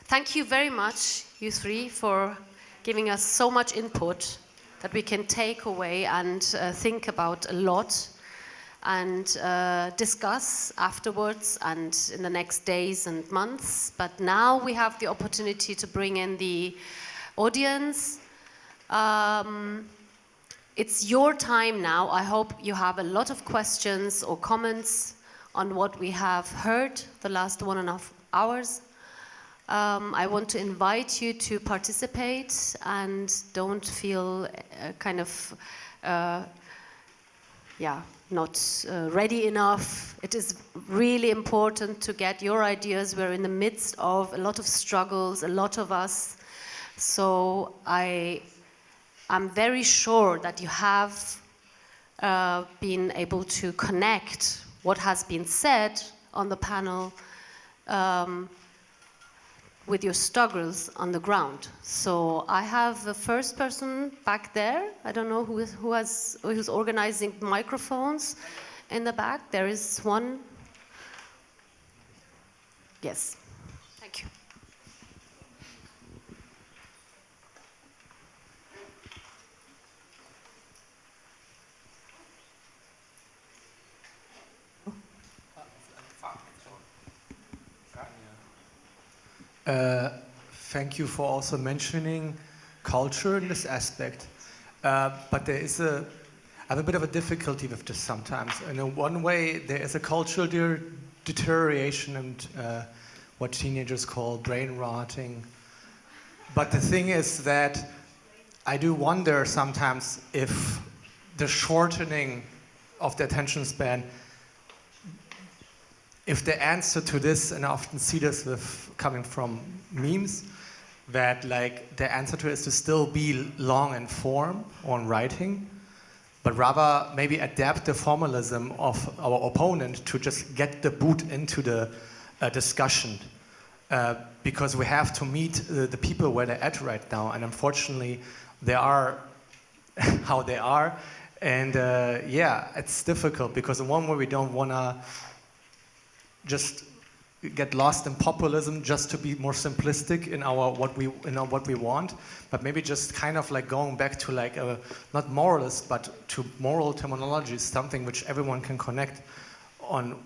thank you very much, you three, for giving us so much input that we can take away and think about a lot and discuss afterwards and in the next days and months. But now we have the opportunity to bring in the audience. It's your time now. I hope you have a lot of questions or comments on what we have heard the last 1.5 hours. I want to invite you to participate and don't feel not ready enough. It is really important to get your ideas. We're in the midst of a lot of struggles, a lot of us. So I'm very sure that you have been able to connect what has been said on the panel with your struggles on the ground. So I have the first person back there. I don't know who's organizing microphones in the back. There is one. Yes. Thank you. Thank you for also mentioning culture in this aspect. But I have a bit of a difficulty with this sometimes. In one way, there is a cultural deterioration and what teenagers call brain rotting. But the thing is that I do wonder sometimes if the shortening of the attention span, if the answer to this, and I often see this with coming from memes, that like the answer to it is to still be long in form on writing, but rather maybe adapt the formalism of our opponent to just get the boot into the discussion. Because we have to meet the people where they're at right now, and unfortunately they are how they are. And yeah, it's difficult because in one way we don't want to just get lost in populism just to be more simplistic in what we want, but maybe just kind of like going back to like a, not moralist, but to moral terminology, something which everyone can connect on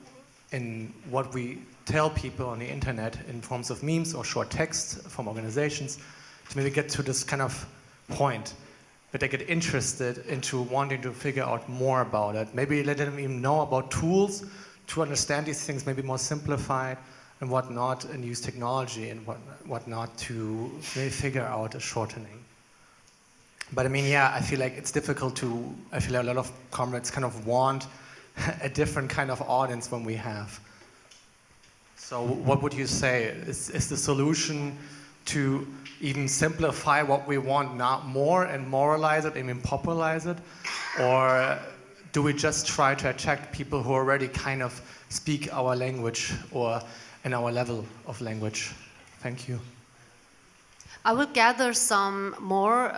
in what we tell people on the internet in forms of memes or short text from organizations, to maybe get to this kind of point that they get interested into wanting to figure out more about it. Maybe let them even know about tools to understand these things, maybe more simplified and whatnot, and use technology and whatnot to maybe figure out a shortening. But I mean, yeah, I feel like it's difficult to, I feel like a lot of comrades kind of want a different kind of audience when we have. So what would you say? Is the solution to even simplify what we want not more and moralize it, even popularize it? Or do we just try to attract people who already kind of speak our language or in our level of language? Thank you. I will gather some more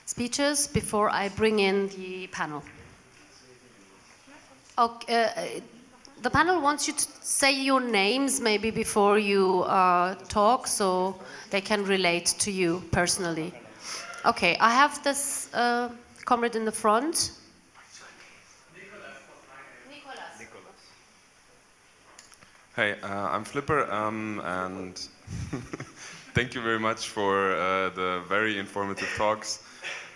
speeches before I bring in the panel. Okay, the panel wants you to say your names maybe before you talk, so they can relate to you personally. Okay, I have this comrade in the front. Hey, I'm Flipper, and thank you very much for the very informative talks.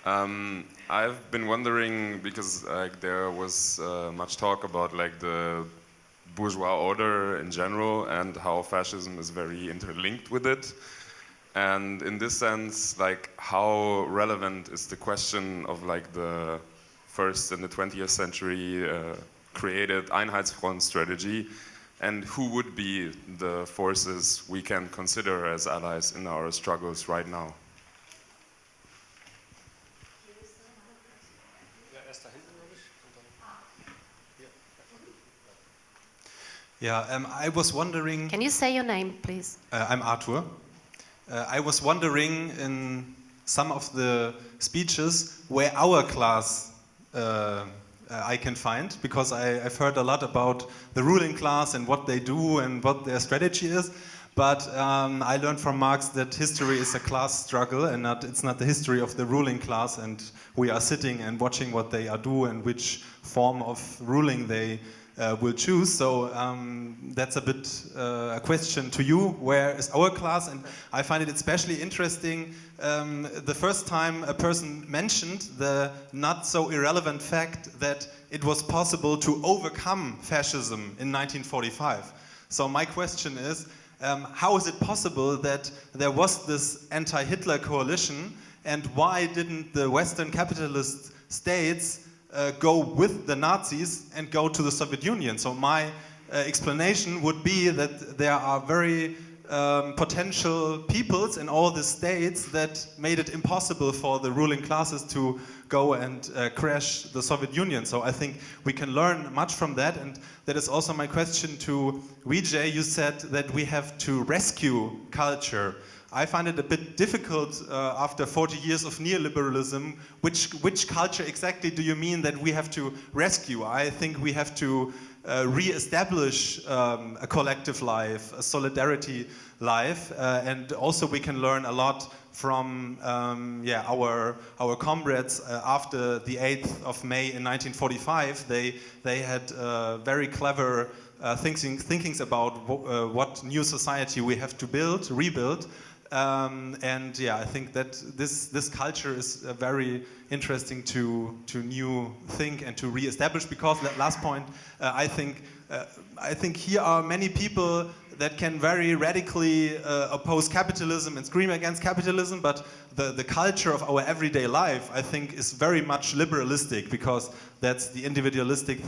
I've been wondering, because there was much talk about like the bourgeois order in general and how fascism is very interlinked with it. And in this sense, like how relevant is the question of like the first in the 20th century created Einheitsfront strategy, and who would be the forces we can consider as allies in our struggles right now? Yeah, I was wondering... Can you say your name, please? I'm Arthur. I was wondering in some of the speeches where our class I can find, because I've heard a lot about the ruling class and what they do and what their strategy is, But I learned from Marx that history is a class struggle, and it's not the history of the ruling class, and we are sitting and watching what they are do and which form of ruling they will choose. So that's a bit a question to you. Where is our class? And I find it especially interesting the first time a person mentioned the not so irrelevant fact that it was possible to overcome fascism in 1945. So my question is, how is it possible that there was this anti-Hitler coalition, and why didn't the Western capitalist states go with the Nazis and go to the Soviet Union? So my explanation would be that there are very potential peoples in all the states that made it impossible for the ruling classes to go and crash the Soviet Union. So I think we can learn much from that, and that is also my question to Vijay. You said that we have to rescue culture. I find it a bit difficult after 40 years of neoliberalism. Which culture exactly do you mean that we have to rescue? I think we have to re-establish a collective life, a solidarity life, and also we can learn a lot from our comrades after the 8th of May in 1945. They had very clever thinkings about what new society we have to rebuild. And yeah, I think that this culture is very interesting to new think and to re-establish, because that last point, I think here are many people that can very radically oppose capitalism and scream against capitalism, but the culture of our everyday life, I think, is very much liberalistic, because that's the individualistic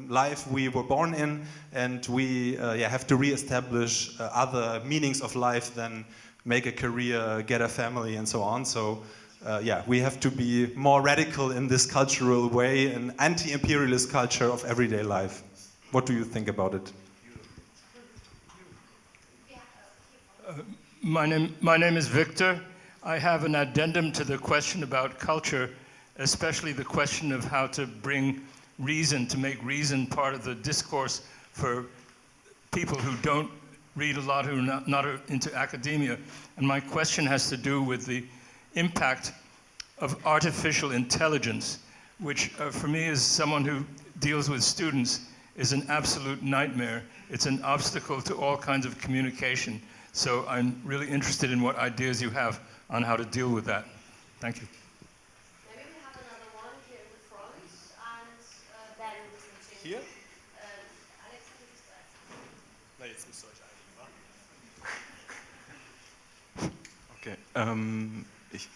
life we were born in, and we have to re-establish other meanings of life than make a career, get a family, and so on. So we have to be more radical in this cultural way, an anti-imperialist culture of everyday life. What do you think about it? My name is Victor. I have an addendum to the question about culture, especially the question of how to bring reason, to make reason part of the discourse for people who don't read a lot, who are not into academia. And my question has to do with the impact of artificial intelligence, which for me, as someone who deals with students, is an absolute nightmare. It's an obstacle to all kinds of communication. So I'm really interested in what ideas you have on how to deal with that. Thank you. Maybe we have another one here in the front, and then we continue. Hier? Alex, Na, jetzt müsst ihr euch einigen, wa? Okay, ich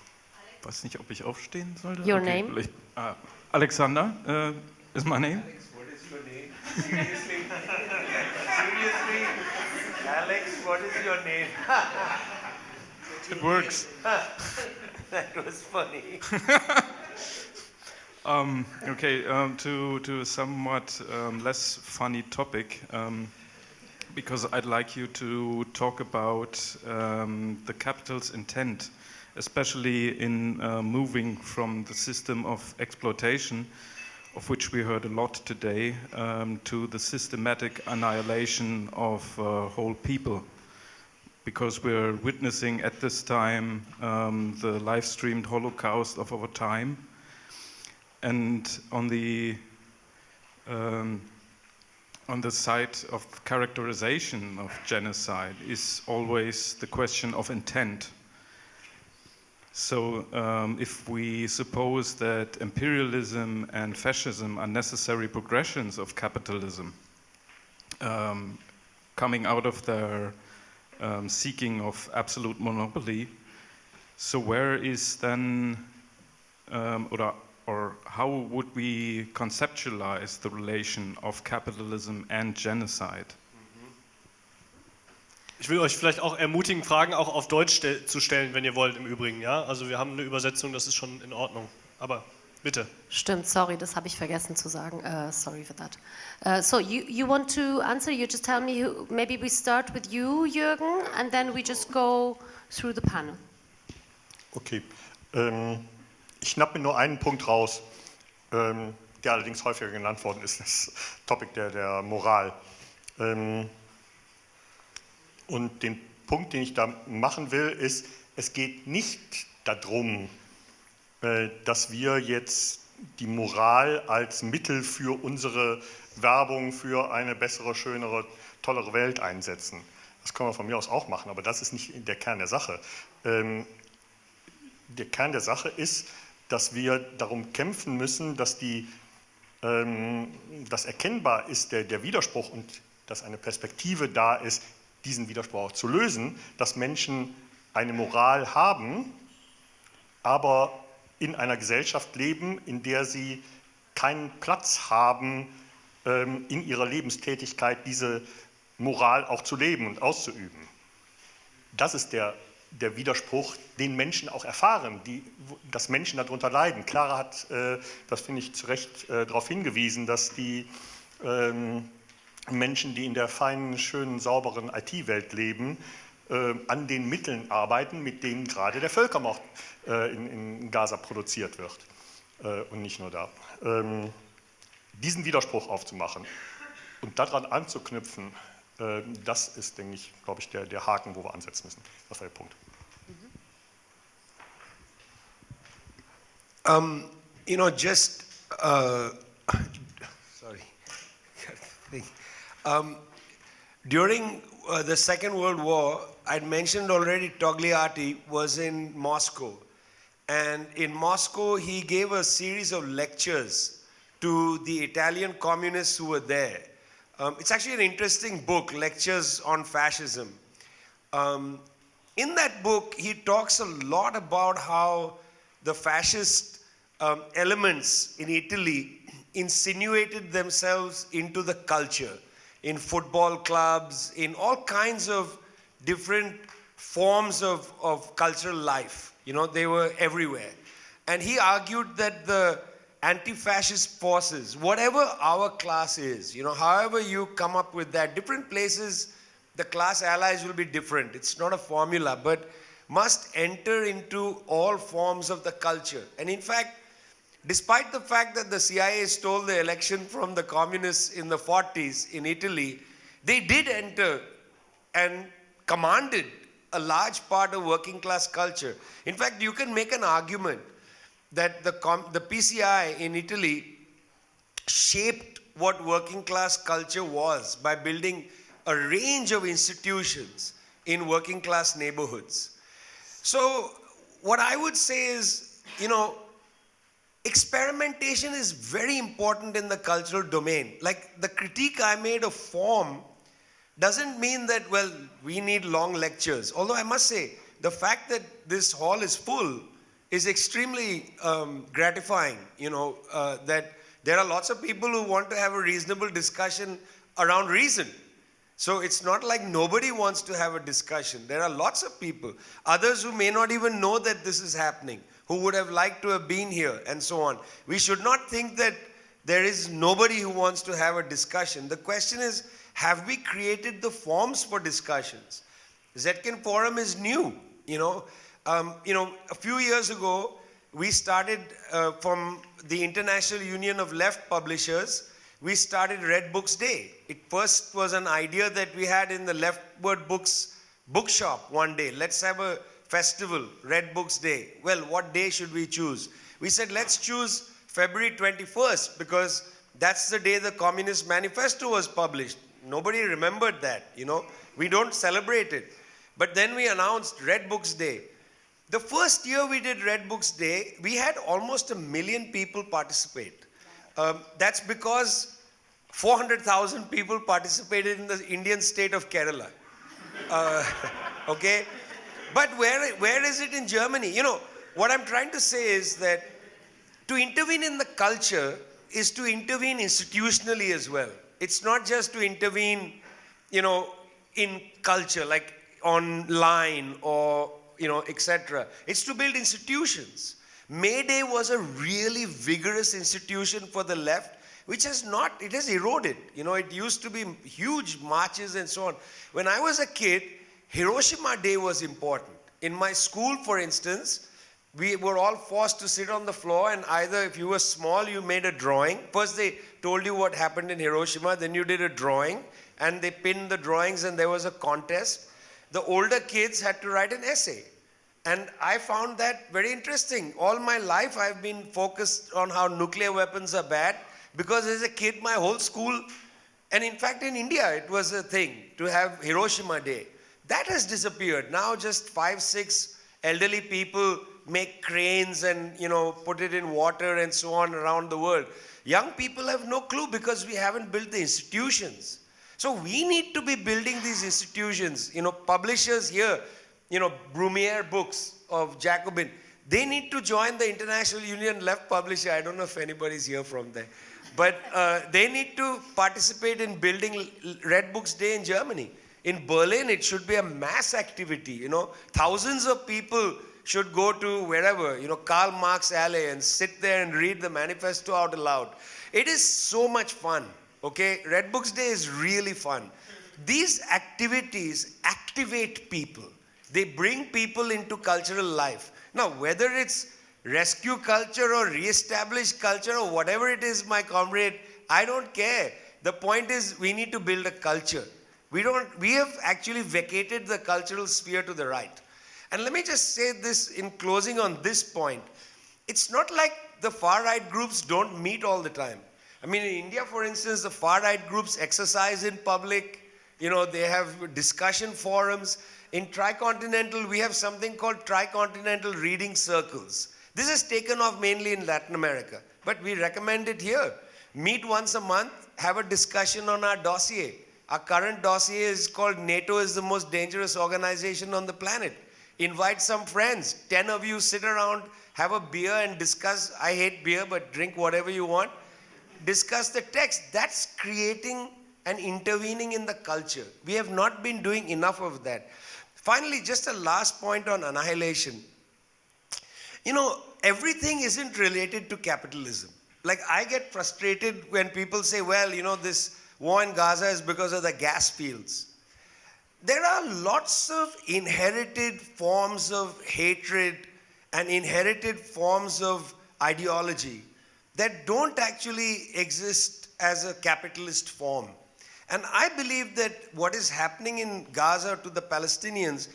weiß nicht, ob ich aufstehen sollte. Your okay, name? Alexander is my name. Alex, what is your name? Seriously? Seriously? Alex, what is your name? It works. That was funny. Okay, to a somewhat less funny topic, because I'd like you to talk about the capital's intent, especially in moving from the system of exploitation, of which we heard a lot today, to the systematic annihilation of whole people. Because we're witnessing at this time the live-streamed Holocaust of our time. And on the side of characterization of genocide is always the question of intent. So if we suppose that imperialism and fascism are necessary progressions of capitalism, coming out of their seeking of absolute monopoly, so where is then, or how would we conceptualize the relation of capitalism and genocide? Ich will euch vielleicht auch ermutigen, Fragen auch auf Deutsch zu stellen, wenn ihr wollt, im Übrigen. Ja? Also wir haben eine Übersetzung, das ist schon in Ordnung. Aber bitte. Stimmt, sorry, das habe ich vergessen zu sagen. Sorry for that. So you want to answer? You just tell me. Maybe we start with you, Jürgen, and then we just go through the panel. Okay. Ich schnapp mir nur einen Punkt raus, der allerdings häufiger genannt worden ist, das Topic der Moral. Und den Punkt, den ich da machen will, ist, es geht nicht darum, dass wir jetzt die Moral als Mittel für unsere Werbung für eine bessere, schönere, tollere Welt einsetzen. Das können wir von mir aus auch machen, aber das ist nicht der Kern der Sache. Der Kern der Sache ist, dass wir darum kämpfen müssen, dass dass erkennbar ist der Widerspruch und dass eine Perspektive da ist, diesen Widerspruch auch zu lösen, dass Menschen eine Moral haben, aber in einer Gesellschaft leben, in der sie keinen Platz haben, in ihrer Lebenstätigkeit diese Moral auch zu leben und auszuüben. Das ist der Widerspruch, den Menschen auch erfahren, dass Menschen darunter leiden. Clara hat, das finde ich zu Recht, darauf hingewiesen, dass die Menschen, die in der feinen, schönen, sauberen IT-Welt leben, an den Mitteln arbeiten, mit denen gerade der Völkermord in Gaza produziert wird. Und nicht nur da. Diesen Widerspruch aufzumachen und daran anzuknüpfen, das ist, denke ich, glaube ich, der Haken, wo wir ansetzen müssen. Das war der Punkt. You know, just, sorry. During the Second World War, I'd mentioned already Togliatti was in Moscow. And in Moscow, he gave a series of lectures to the Italian communists who were there. It's actually an interesting book, Lectures on Fascism. In that book, he talks a lot about how the fascist elements in Italy insinuated themselves into the culture, in football clubs, in all kinds of different forms of cultural life. You know, they were everywhere. And he argued that the anti-fascist forces, whatever our class is, you know, however you come up with that, different places, the class allies will be different. It's not a formula, but must enter into all forms of the culture. And in fact, despite the fact that the CIA stole the election from the communists in the 40s in Italy, they did enter and commanded a large part of working class culture. In fact, you can make an argument that the PCI in Italy shaped what working class culture was by building a range of institutions in working class neighborhoods. So what I would say is, you know, experimentation is very important in the cultural domain. Like the critique I made of form doesn't mean that, well, we need long lectures. Although I must say, the fact that this hall is full is extremely gratifying, you know, that there are lots of people who want to have a reasonable discussion around reason. So it's not like nobody wants to have a discussion. There are lots of people, others who may not even know that this is happening, who would have liked to have been here, and so on. We should not think that there is nobody who wants to have a discussion. The question is, have we created the forms for discussions? Zetkin.forum is new, you know. A few years ago, we started from the International Union of Left Publishers, we started Red Books Day. It first was an idea that we had in the Leftward Books bookshop one day. Let's have a festival, Red Books Day. Well, what day should we choose? We said, let's choose February 21st because that's the day the Communist Manifesto was published. Nobody remembered that, you know. We don't celebrate it. But then we announced Red Books Day. The first year we did Red Books Day, we had almost 1 million people participate. That's because 400,000 people participated in the Indian state of Kerala. Okay? But where is it in Germany? You know, what I'm trying to say is that to intervene in the culture is to intervene institutionally as well. It's not just to intervene, you know, in culture, like online or, you know, etc. It's to build institutions. May Day was a really vigorous institution for the left, which has not, it has eroded. You know, it used to be huge marches and so on. When I was a kid, Hiroshima Day was important. In my school, for instance, we were all forced to sit on the floor, and either if you were small, you made a drawing. First they told you what happened in Hiroshima, then you did a drawing, and they pinned the drawings and there was a contest. the older kids had to write an essay. And I found that very interesting. All my life I've been focused on how nuclear weapons are bad, because as a kid my whole school, and in fact in India it was a thing to have Hiroshima Day. That has disappeared. Now just 5, 6 elderly people make cranes and put it in water and so on around the world. Young people have no clue because we haven't built the institutions. So we need to be building these institutions. Publishers here, Brumiere books of Jacobin, they need to join the International Union Left Publisher. I don't know if anybody's here from there. But they need to participate in building Red Books Day in Germany. In Berlin, it should be a mass activity. Thousands of people should go to wherever, Karl Marx Alley, and sit there and read the manifesto out loud. It is so much fun, okay? Red Books Day is really fun. These activities activate people. They bring people into cultural life. Now, whether it's rescue culture or re-establish culture or whatever it is, my comrade, I don't care. The point is we need to build a culture. We have actually vacated the cultural sphere to the right. And let me just say this in closing on this point. It's not like the far-right groups don't meet all the time. I mean, in India, for instance, the far-right groups exercise in public. They have discussion forums. In Tricontinental, we have something called Tricontinental Reading Circles. This is taken off mainly in Latin America, but we recommend it here. Meet once a month, have a discussion on our dossier. Our current dossier is called NATO is the most dangerous organization on the planet. Invite some friends. 10 of you sit around, have a beer and discuss. I hate beer, but drink whatever you want. Discuss the text. That's creating and intervening in the culture. We have not been doing enough of that. Finally, just a last point on annihilation. Everything isn't related to capitalism. Like, I get frustrated when people say, well, this war in Gaza is because of the gas fields. There are lots of inherited forms of hatred and inherited forms of ideology that don't actually exist as a capitalist form. And I believe that what is happening in Gaza to the Palestinians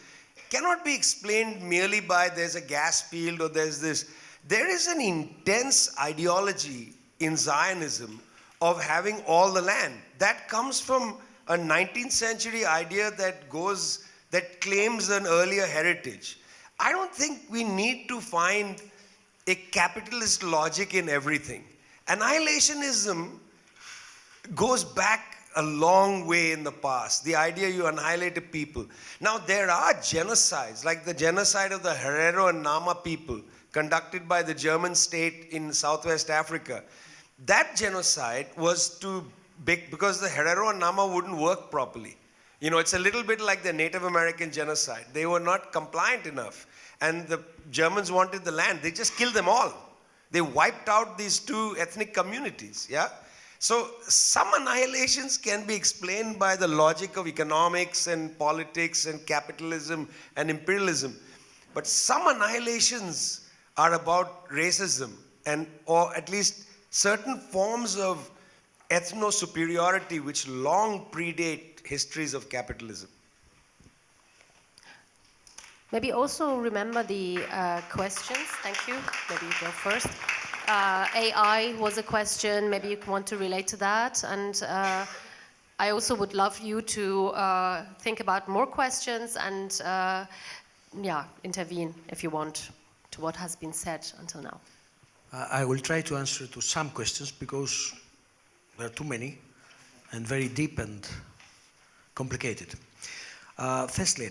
cannot be explained merely by there's a gas field or there's this. There is an intense ideology in Zionism of having all the land. That comes from a 19th century idea that claims an earlier heritage. I don't think we need to find a capitalist logic in everything. Annihilationism goes back a long way in the past. The idea you annihilate a people. Now there are genocides, like the genocide of the Herero and Nama people conducted by the German state in Southwest Africa. That genocide was too big because the Herero and Nama wouldn't work properly. It's a little bit like the Native American genocide. They were not compliant enough. And the Germans wanted the land. They just killed them all. They wiped out these two ethnic communities, yeah? So some annihilations can be explained by the logic of economics and politics and capitalism and imperialism. But some annihilations are about racism or at least certain forms of ethno-superiority which long predate histories of capitalism. Maybe also remember the questions. Thank you. Maybe you go first. AI was a question. Maybe you want to relate to that. And I also would love you to think about more questions and intervene if you want to what has been said until now. I will try to answer to some questions because there are too many and very deep and complicated. Firstly,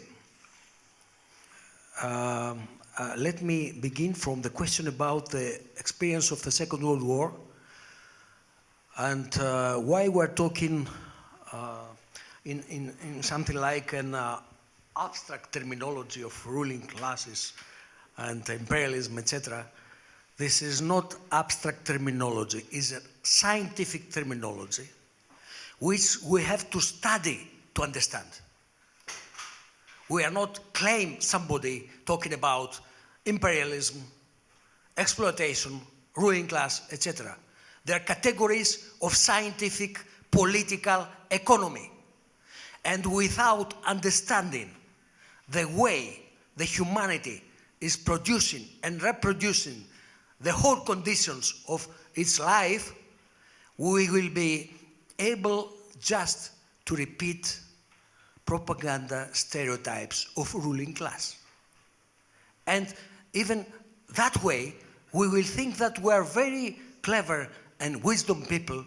let me begin from the question about the experience of the Second World War and why we're talking in something like an abstract terminology of ruling classes and imperialism, etc. This is not abstract terminology, it's a scientific terminology which we have to study to understand. We are not claiming somebody talking about imperialism, exploitation, ruling class, etc. They are categories of scientific, political economy. And without understanding the way the humanity is producing and reproducing the whole conditions of its life, we will be able just to repeat propaganda stereotypes of ruling class. And even that way, we will think that we are very clever and wisdom people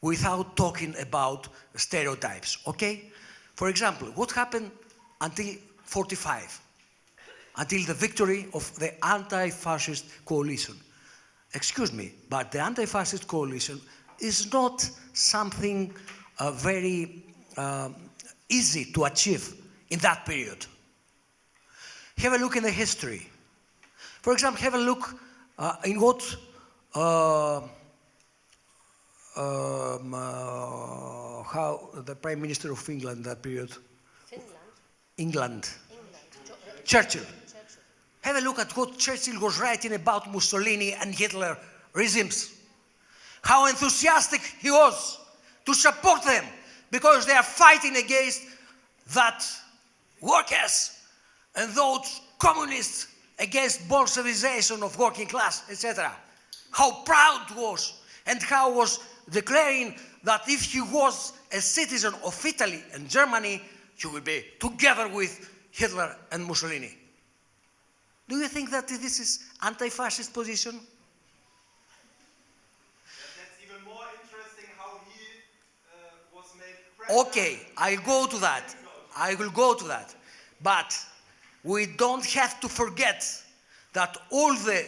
without talking about stereotypes, okay? For example, what happened until 45, until the victory of the anti-fascist coalition? Excuse me, but the anti-fascist coalition is not something very easy to achieve in that period. Have a look in the history. For example, have a look in what how the Prime Minister of England that period. England. Churchill. Have a look at what Churchill was writing about Mussolini and Hitler regimes. How enthusiastic he was to support them because they are fighting against that workers and those communists against Bolshevization of working class, etc. How proud he was, and how was declaring that if he was a citizen of Italy and Germany, he would be together with Hitler and Mussolini. Do you think that this is anti-fascist position? That's even more interesting how he was made president. Okay, I'll go to that. I will go to that. But we don't have to forget that all the,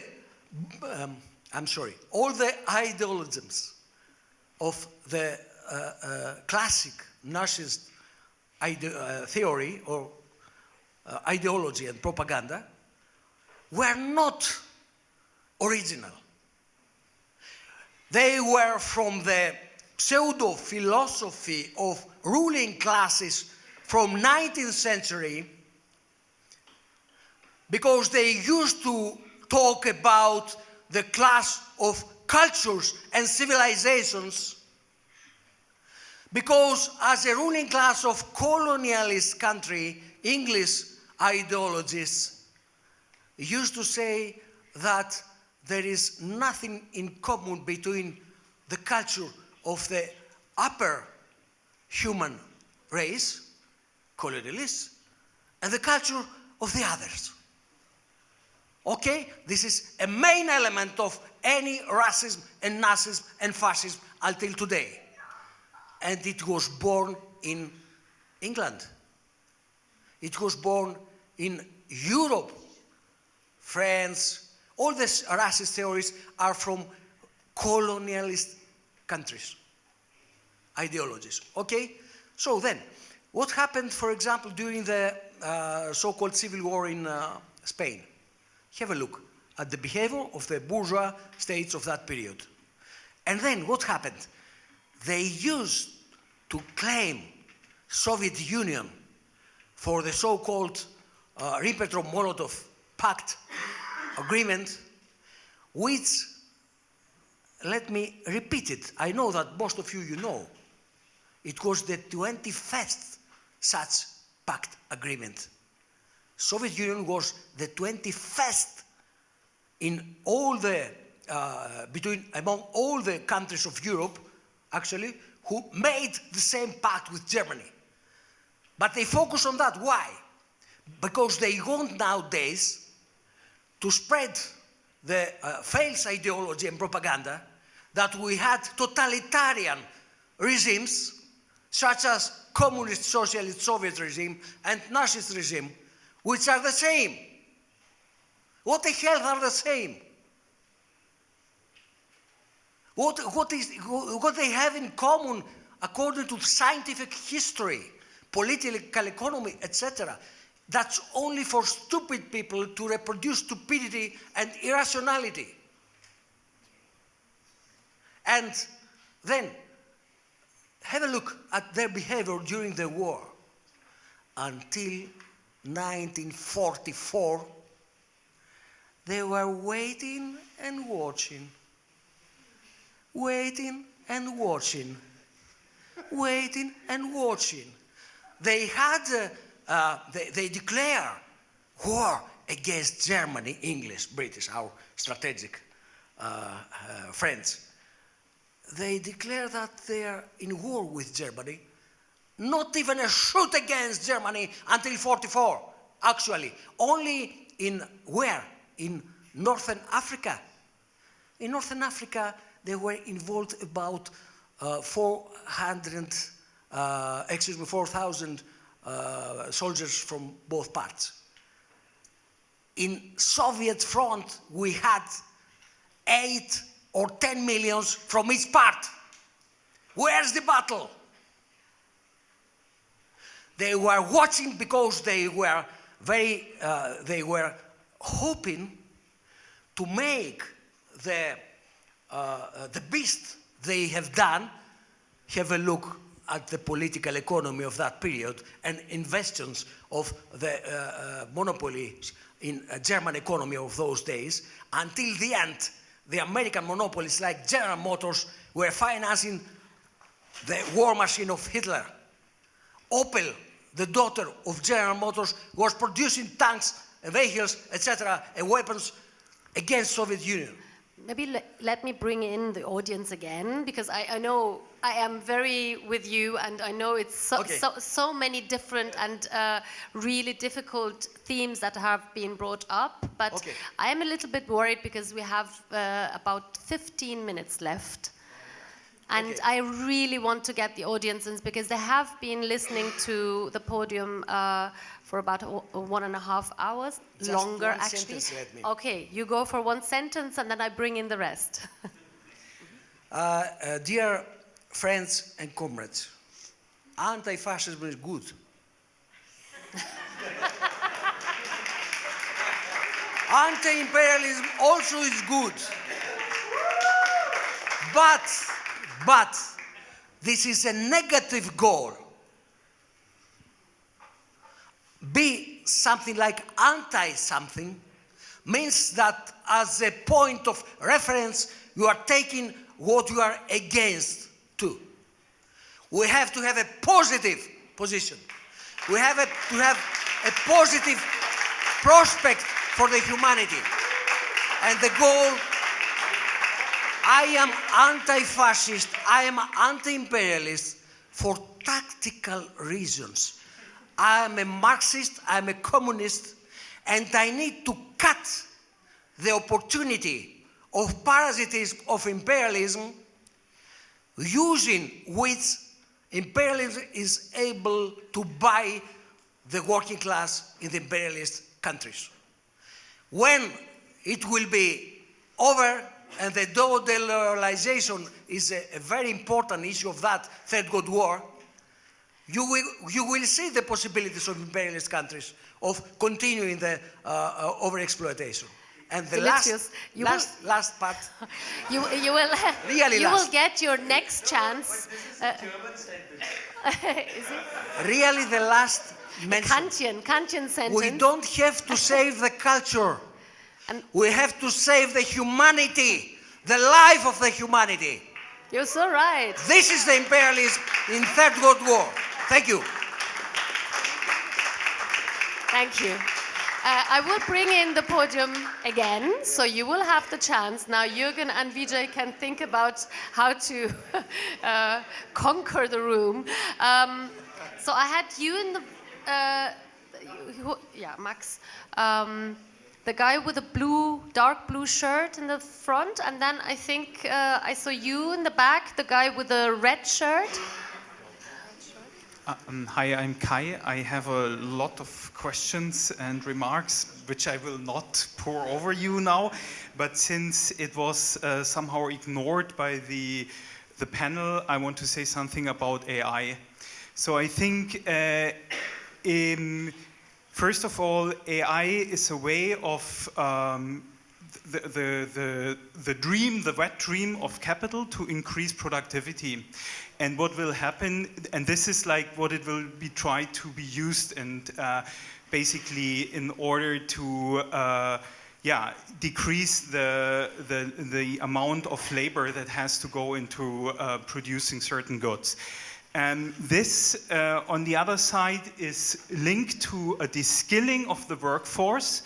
all the ideologisms of the classic Nazist theory or ideology and propaganda were not original. They were from the pseudo-philosophy of ruling classes from 19th century, because they used to talk about the clash of cultures and civilizations, because as a ruling class of colonialist country, English ideologists used to say that there is nothing in common between the culture of the upper human race, colonialists, and the culture of the others. Okay? This is a main element of any racism and Nazism and fascism until today. And it was born in England. It was born in Europe. France, all these racist theories are from colonialist countries, ideologies, okay? So then, what happened, for example, during the so-called civil war in Spain? Have a look at the behavior of the bourgeois states of that period. And then what happened? They used to claim Soviet Union for the so-called Ribbentrop-Molotov Pact agreement, which, let me repeat it, I know that most of you know, it was the 21st such pact agreement. Soviet Union was the 21st in all the, among all the countries of Europe, actually, who made the same pact with Germany. But they focus on that. Why? Because they want nowadays to spread the false ideology and propaganda that we had totalitarian regimes, such as communist, socialist, Soviet regime and Nazist regime, which are the same. What the hell are the same? What they have in common according to scientific history, political economy, etc. That's only for stupid people to reproduce stupidity and irrationality. And then, have a look at their behavior during the war. Until 1944, they were waiting and watching. Waiting and watching. Waiting and watching. They had they declare war against Germany, English, British, our strategic friends. They declare that they are in war with Germany. Not even a shoot against Germany until 1944, actually. Only in where? In Northern Africa. In Northern Africa, they were involved about 4,000 soldiers from both parts. In Soviet front, we had 8 or 10 million from each part. Where's the battle? They were watching because they were hoping to make the beast they have done. Have a look at the political economy of that period and investions of the monopolies in German economy of those days. Until the end, the American monopolies like General Motors were financing the war machine of Hitler. Opel, the daughter of General Motors, was producing tanks, vehicles, etc., and weapons against Soviet Union. Maybe let me bring in the audience again, because I know I am very with you, and I know it's so many different and really difficult themes that have been brought up, but I am a little bit worried because we have about 15 minutes left. And I really want to get the audience in, because they have been listening to the podium for about 1.5 hours, Just longer one actually. sentence, let me. Okay, you go for one sentence and then I bring in the rest. Dear friends and comrades, anti-fascism is good. Anti-imperialism also is good. But this is a negative goal. Be something like anti-something means that as a point of reference, you are taking what you are against too. We have to have a positive position. We have to have a positive prospect for the humanity. And the goal, I am anti-fascist, I am anti-imperialist for tactical reasons. I am a Marxist, I am a communist, and I need to cut the opportunity of parasitism of imperialism, using which imperialism is able to buy the working class in the imperialist countries. When it will be over, and the dollarization is a very important issue of that Third World War, you will see the possibilities of imperialist countries of continuing the overexploitation. And the Dimitrios, last part. You will get your next chance. German sentence. Is it? Really, the last mention. Kantian sentence. We don't have to save the culture. We have to save the humanity, the life of the humanity. You're so right. This is the imperialism in Third World War. Thank you. Thank you. I will bring in the podium again, so you will have the chance. Now Jürgen and Vijay can think about how to conquer the room. So I had you in the, Max. The guy with a dark blue shirt in the front, and then I think I saw you in the back, the guy with the red shirt. Hi, I'm Kai. I have a lot of questions and remarks, which I will not pour over you now. But since it was somehow ignored by the panel, I want to say something about AI. So I think, first of all, AI is a way of the dream, the wet dream of capital to increase productivity. And what will happen, and this is like what it will be tried to be used, and basically in order to decrease the amount of labor that has to go into producing certain goods. This, on the other side, is linked to a de-skilling of the workforce,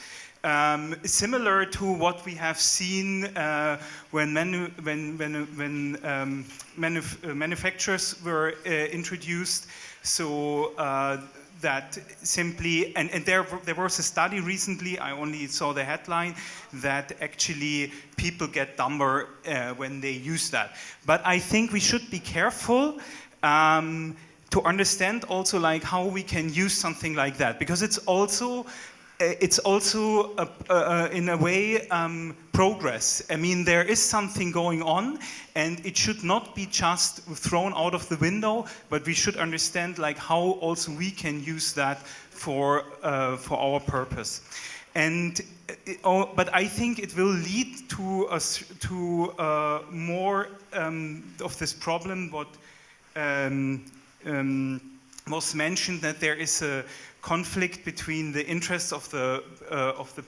similar to what we have seen when manufacturers were introduced. So that simply, and there was a study recently, I only saw the headline, that actually people get dumber when they use that. But I think we should be careful to understand also like how we can use something like that, because it's also in a way progress. I mean, there is something going on, and it should not be just thrown out of the window, but we should understand like how also we can use that for our purpose. And but I think it will lead to more of this problem. What was mentioned, that there is a conflict between the interests of the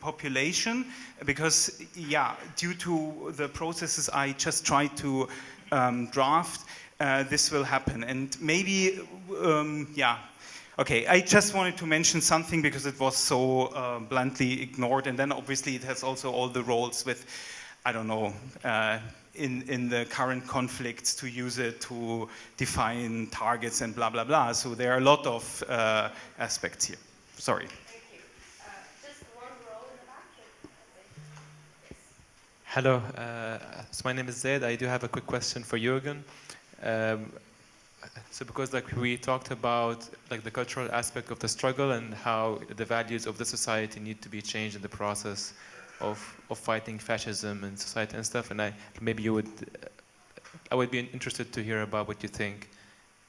population, because due to the processes I just tried to draft, this will happen. And maybe okay, I just wanted to mention something because it was so bluntly ignored, and then obviously it has also all the roles with, I don't know, in the current conflicts, to use it to define targets and blah, blah, blah. So there are a lot of aspects here. Sorry. Thank you. Just one row in the back. Hello, so my name is Zaid. I do have a quick question for Jürgen. So because like we talked about like the cultural aspect of the struggle and how the values of the society need to be changed in the process of fighting fascism in society and stuff, and I would be interested to hear about what you think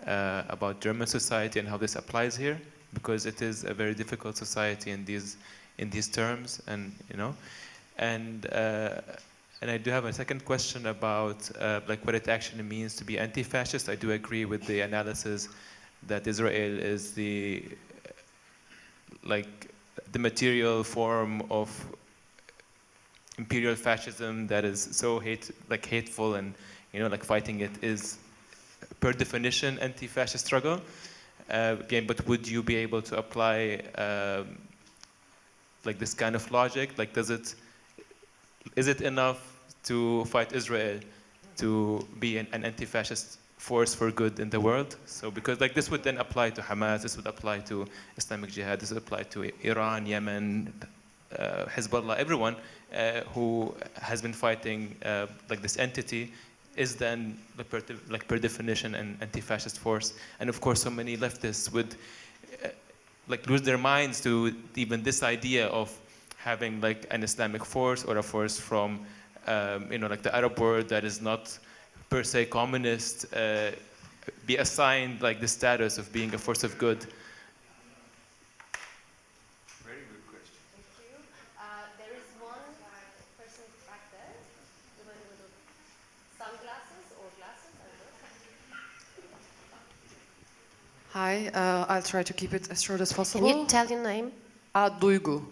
about German society and how this applies here, because it is a very difficult society in these terms, and and I do have a second question about like what it actually means to be anti-fascist. I do agree with the analysis that Israel is the material form of imperial fascism that is so hateful, and like fighting it is per definition anti-fascist struggle. Again, but would you be able to apply like this kind of logic? Like, is it enough to fight Israel to be an anti-fascist force for good in the world? So because like this would then apply to Hamas, this would apply to Islamic Jihad, this would apply to Iran, Yemen, Hezbollah, everyone who has been fighting like this entity is then per definition an anti-fascist force. And of course so many leftists would like lose their minds to even this idea of having like an Islamic force or a force from like the Arab world that is not per se communist be assigned like the status of being a force of good. Very good question. Thank you. There is one person back there, the one with the sunglasses or glasses, I don't know. Hi, I'll try to keep it as short as possible. Can you tell your name? Duygu.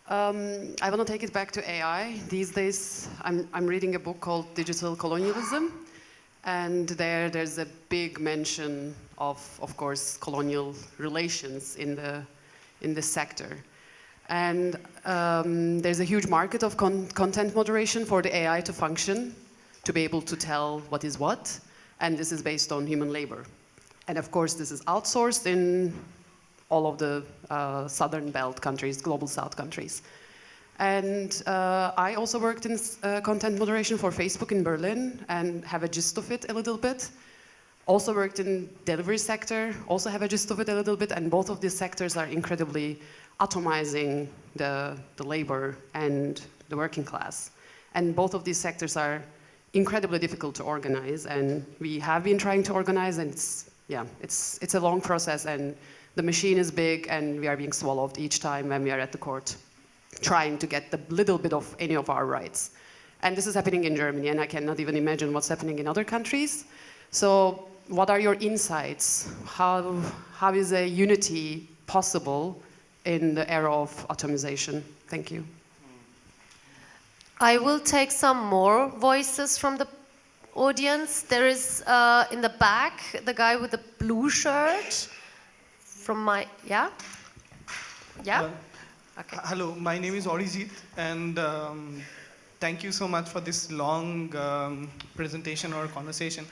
I want to take it back to AI. These days, I'm reading a book called Digital Colonialism, and there's a big mention of course, colonial relations in the sector. And there's a huge market of content moderation for the AI to function, to be able to tell what is what, and this is based on human labor. And of course, this is outsourced in all of the Southern Belt countries, Global South countries. And I also worked in content moderation for Facebook in Berlin and have a gist of it a little bit. Also worked in delivery sector, also have a gist of it a little bit, and both of these sectors are incredibly atomizing the labor and the working class. And both of these sectors are incredibly difficult to organize, and we have been trying to organize, and it's a long process, and the machine is big, and we are being swallowed each time when we are at the court, trying to get the little bit of any of our rights. And this is happening in Germany, and I cannot even imagine what's happening in other countries. So what are your insights? How is a unity possible in the era of atomization? Thank you. I will take some more voices from the audience. There is in the back the guy with the blue shirt from my, yeah? Yeah? Okay. Hello, my name is Orijit, and thank you so much for this long presentation or conversation.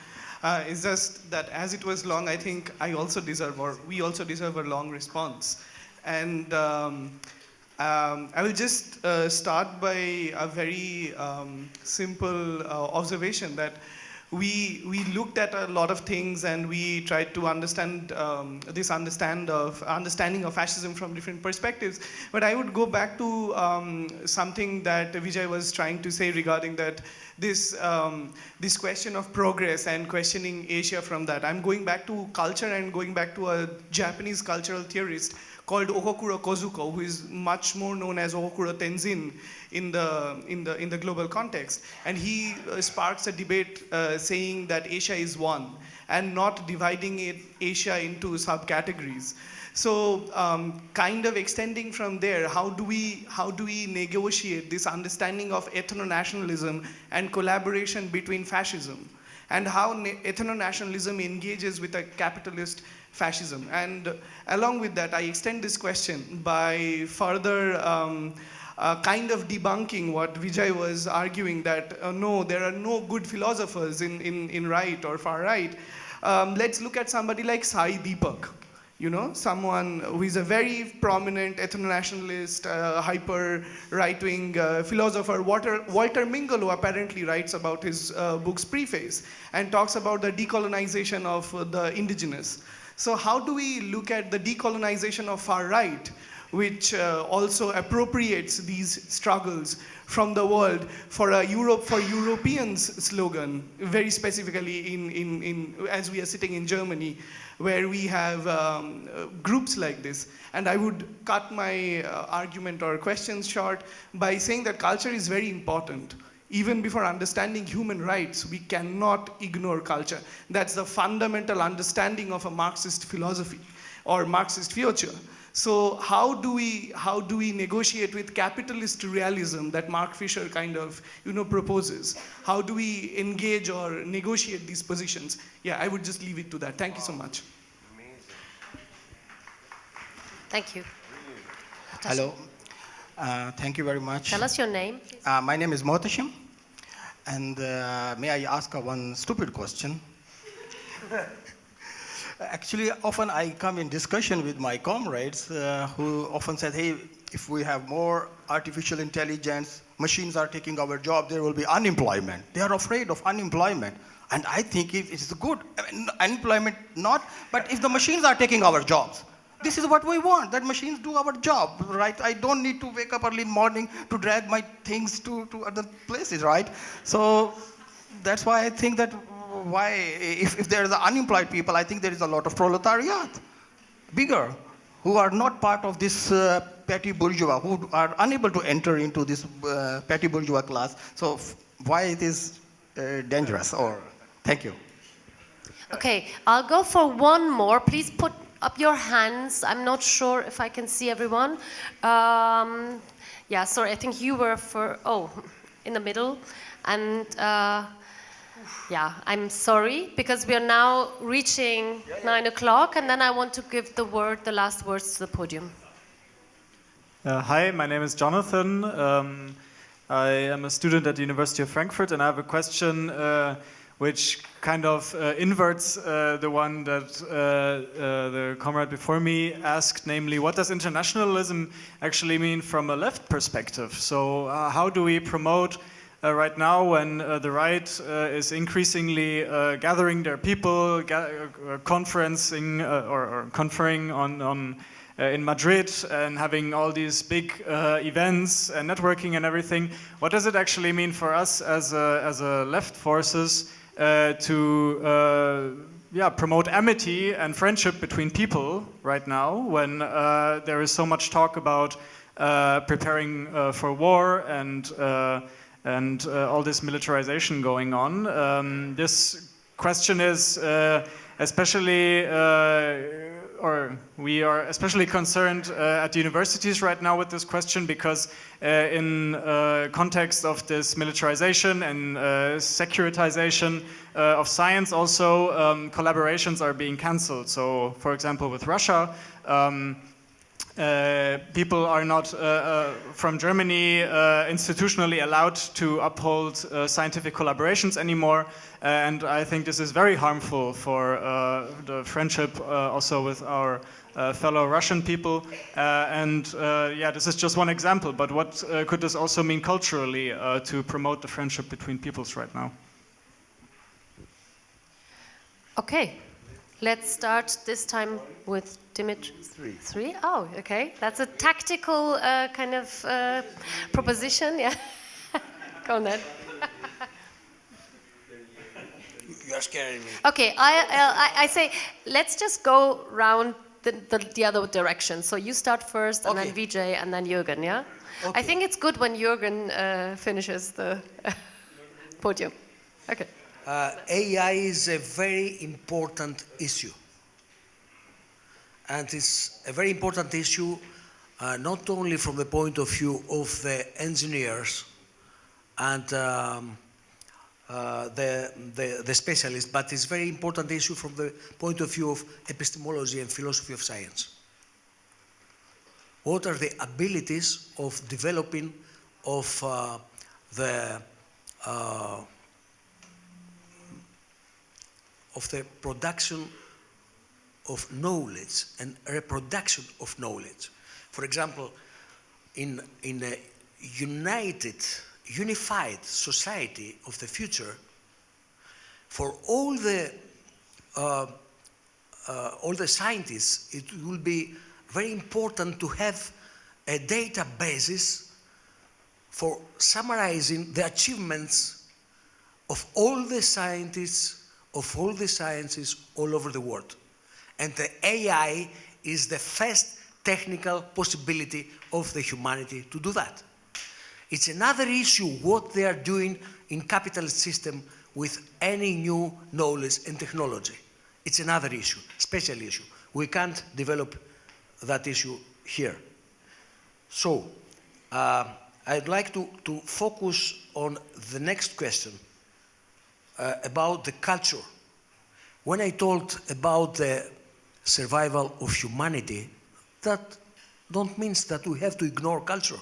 It's just that as it was long, I think I also deserve, or we also deserve a long response. And I will just start by a very simple observation that we looked at a lot of things and we tried to understand this understanding of fascism from different perspectives. But I would go back to something that Vijay was trying to say regarding that this question of progress and questioning Asia from that. I'm going back to culture and going back to a Japanese cultural theorist called Okokuro Kozuko, who is much more known as Okokuro Tenzin in the global context. And he sparks a debate saying that Asia is one and not dividing Asia into subcategories. So kind of extending from there, how do we negotiate this understanding of ethno-nationalism and collaboration between fascism, and how ethno-nationalism engages with a capitalist fascism? And along with that, I extend this question by further kind of debunking what Vijay was arguing, that no, there are no good philosophers in right or far right. Let's look at somebody like Sai Deepak. You know, someone who is a very prominent ethno-nationalist, hyper right-wing philosopher, Walter Mingle, who apparently writes about his book's preface and talks about the decolonization of the indigenous. So how do we look at the decolonization of far right, which also appropriates these struggles from the world for a Europe for Europeans slogan, very specifically in as we are sitting in Germany, where we have groups like this. And I would cut my argument or questions short by saying that culture is very important. Even before understanding human rights, we cannot ignore culture. That's the fundamental understanding of a Marxist philosophy or Marxist future. So how do we negotiate with capitalist realism that Mark Fisher kind of proposes? How do we engage or negotiate these positions? Yeah, I would just leave it to that. Thank you so much. Thank you. Hello. Thank you very much. Tell us your name. My name is Mohtashim. And may I ask one stupid question? Actually, often I come in discussion with my comrades who often said, hey, if we have more artificial intelligence, machines are taking our job, there will be unemployment. They are afraid of unemployment. And I think it's good. I mean, unemployment not, but if the machines are taking our jobs, this is what we want, that machines do our job, right? I don't need to wake up early in the morning to drag my things to other places, right? So that's why I think that if there are the unemployed people, I think there is a lot of proletariat, bigger, who are not part of this petty bourgeois, who are unable to enter into this petty bourgeois class. So why it is dangerous? Or thank you. Okay, I'll go for one more. Please put up your hands. I'm not sure if I can see everyone. Yeah, sorry, I think you were in the middle. And yeah, I'm sorry, because we are now reaching 9 o'clock, and then I want to give the last words to the podium. Hi, my name is Jonathan. I am a student at the University of Frankfurt, and I have a question which kind of inverts the one that the comrade before me asked, namely, what does internationalism actually mean from a left perspective? So how do we promote right now, when the right is increasingly gathering their people, conferencing or conferring on in Madrid and having all these big events and networking and everything? What does it actually mean for us as a left forces to promote amity and friendship between people right now, when there is so much talk about preparing for war and all this militarization going on? This question is especially or we are especially concerned at the universities right now with this question because in context of this militarization and securitization of science also, collaborations are being cancelled. So, for example, with Russia, people are not from Germany institutionally allowed to uphold scientific collaborations anymore, and I think this is very harmful for the friendship also with our fellow Russian people. Yeah, this is just one example, but what could this also mean culturally to promote the friendship between peoples right now? Okay. Let's start this time with Dimitrios. Three? Oh, okay. That's a tactical kind of proposition. Yeah. Go on then. You're scaring me. Okay, I say let's just go round the other direction. So you start first, and then Vijay, and then Jürgen. Yeah. Okay. I think it's good when Jürgen finishes the podium. Okay. AI is a very important issue. And it's a very important issue not only from the point of view of the engineers and the specialists, but it's a very important issue from the point of view of epistemology and philosophy of science. What are the abilities of developing of the production of knowledge and reproduction of knowledge? For example, in a unified society of the future, for all the scientists, it will be very important to have a databasis for summarizing the achievements of all the scientists of all the sciences all over the world. And the AI is the first technical possibility of the humanity to do that. It's another issue what they are doing in capitalist system with any new knowledge and technology. It's another issue, special issue. We can't develop that issue here. So, I'd like to focus on the next question. About the culture. When I talked about the survival of humanity, that don't mean that we have to ignore culture.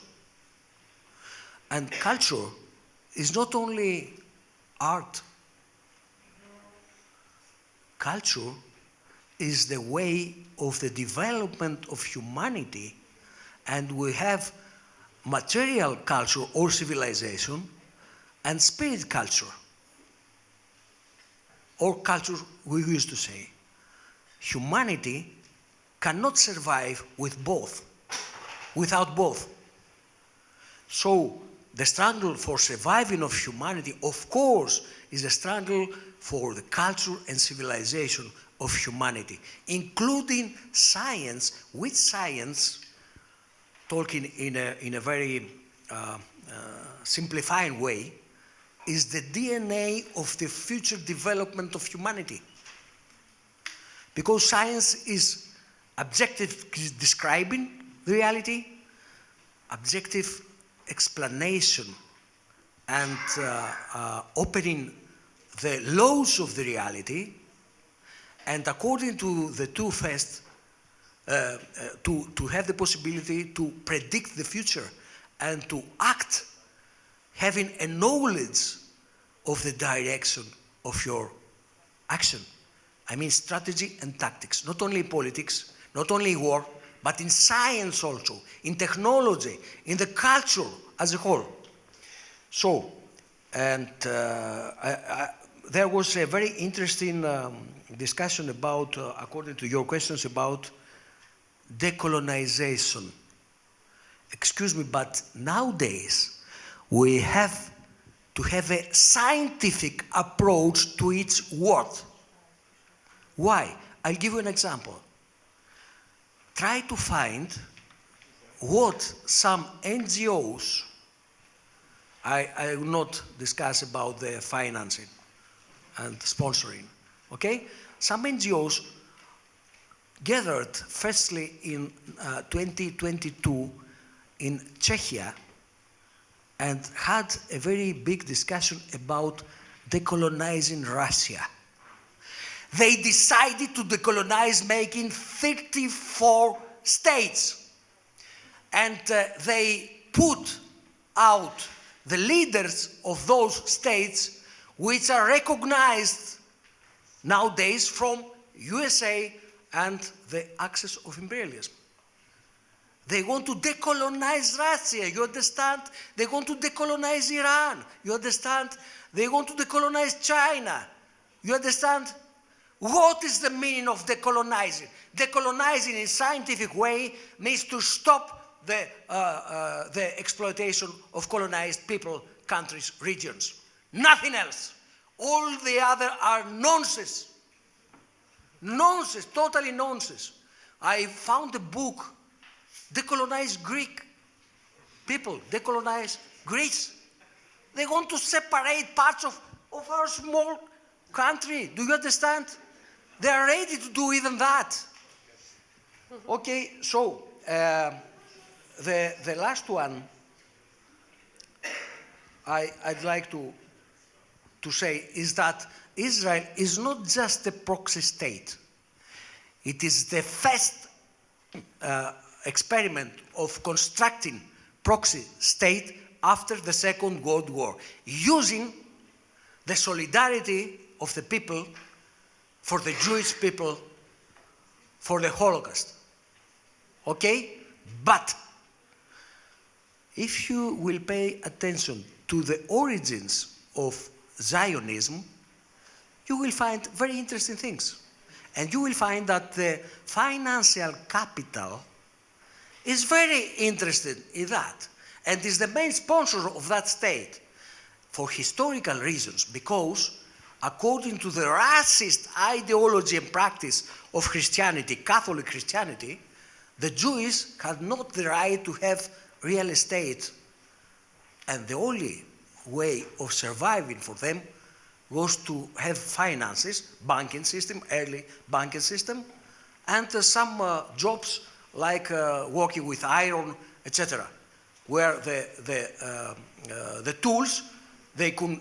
And culture is not only art. Culture is the way of the development of humanity, and we have material culture or civilization and spirit culture. Or culture, we used to say. Humanity cannot survive with both, without both. So the struggle for surviving of humanity, of course, is a struggle for the culture and civilization of humanity, including science, with science, talking in a very simplifying way, is the DNA of the future development of humanity. Because science is objective describing the reality, objective explanation, and opening the laws of the reality, and according to the two first, to have the possibility to predict the future and to act having a knowledge of the direction of your action. I mean strategy and tactics, not only in politics, not only in war, but in science also, in technology, in the culture as a whole. So, and there was a very interesting discussion about, according to your questions, about decolonization. Excuse me, but nowadays, we have to have a scientific approach to each word. Why? I'll give you an example. Try to find what some NGOs, I will not discuss about the financing and sponsoring, okay? Some NGOs gathered firstly in 2022 in Czechia and had a very big discussion about decolonizing Russia. They decided to decolonize, making 34 states. And they put out the leaders of those states, which are recognized nowadays from USA and the axis of imperialism. They want to decolonize Russia, you understand? They want to decolonize Iran, you understand? They want to decolonize China, you understand? What is the meaning of decolonizing? Decolonizing in scientific way means to stop the exploitation of colonized people, countries, regions. Nothing else. All the other are nonsense. Nonsense, totally nonsense. I found a book, Decolonize Greek people, decolonize Greece. They want to separate parts of our small country. Do you understand? They are ready to do even that. Okay, so the last one I'd like to say is that Israel is not just a proxy state. It is the first experiment of constructing proxy state after the Second World War, using the solidarity of the people for the Jewish people for the Holocaust. Okay? But if you will pay attention to the origins of Zionism, you will find very interesting things. And you will find that the financial capital is very interested in that and is the main sponsor of that state for historical reasons, because according to the racist ideology and practice of Christianity, Catholic Christianity, the Jews had not the right to have real estate, and the only way of surviving for them was to have finances, banking system, early banking system, and some jobs like working with iron, etc., where the tools, they could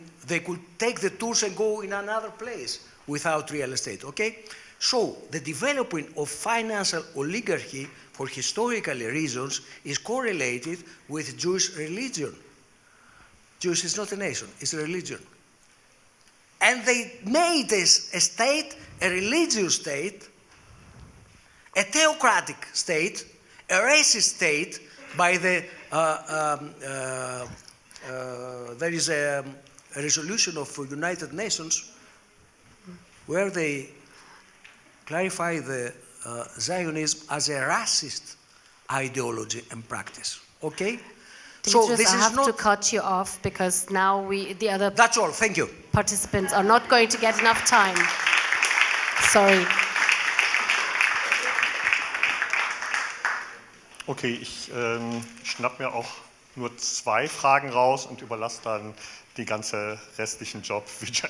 take the tools and go in another place without real estate, okay? So the development of financial oligarchy for historical reasons is correlated with Jewish religion. Jewish is not a nation, it's a religion. And they made this a state, a religious state, a theocratic state, a racist state by the, there is a resolution of United Nations where they clarify the Zionism as a racist ideology and practice, okay? So this I have to cut you off because now the other That's all, thank you. Participants are not going to get enough time. Sorry. Okay, ich schnapp mir auch nur 2 Fragen raus und überlasse dann die ganze restlichen Job Vijay.